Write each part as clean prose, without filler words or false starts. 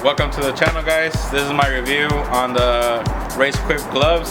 Welcome to the channel, guys. This is my review on the Racequip gloves.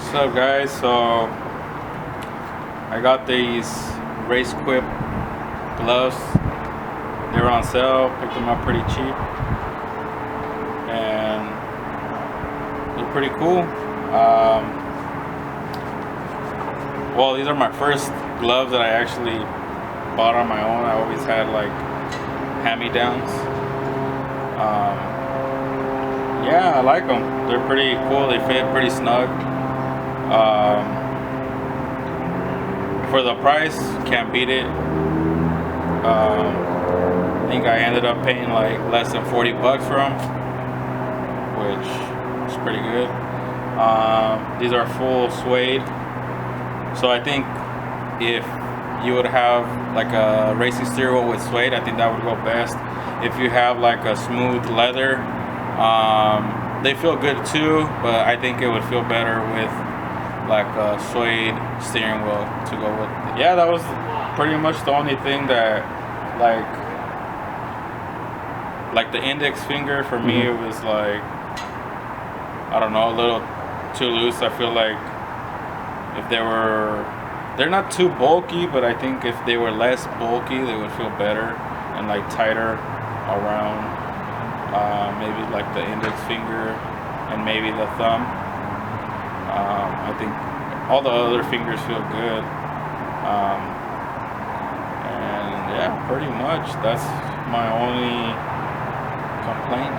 What's up, guys? So I got these Racequip gloves. They were on sale, picked them up pretty cheap, and they're pretty cool. Well, these are my first gloves that I actually bought on my own. I always had like hand-me-downs. Yeah, I like them. They're pretty cool. They fit pretty snug. For the price, can't beat it. I think I ended up paying like less than 40 bucks for them, which is pretty good. These are full suede, so I think if you would have like a racing steering wheel with suede, I think that would go best. If you have like a smooth leather, they feel good too, but I think it would feel better with like a suede steering wheel to go with it. Yeah, that was pretty much the only thing that like the index finger for me, it was like, I don't know, a little too loose. I feel like if they're not too bulky, but I think if they were less bulky, they would feel better and like tighter around maybe like the index finger and maybe the thumb. I think all the other fingers feel good, and yeah, pretty much that's my only complaint.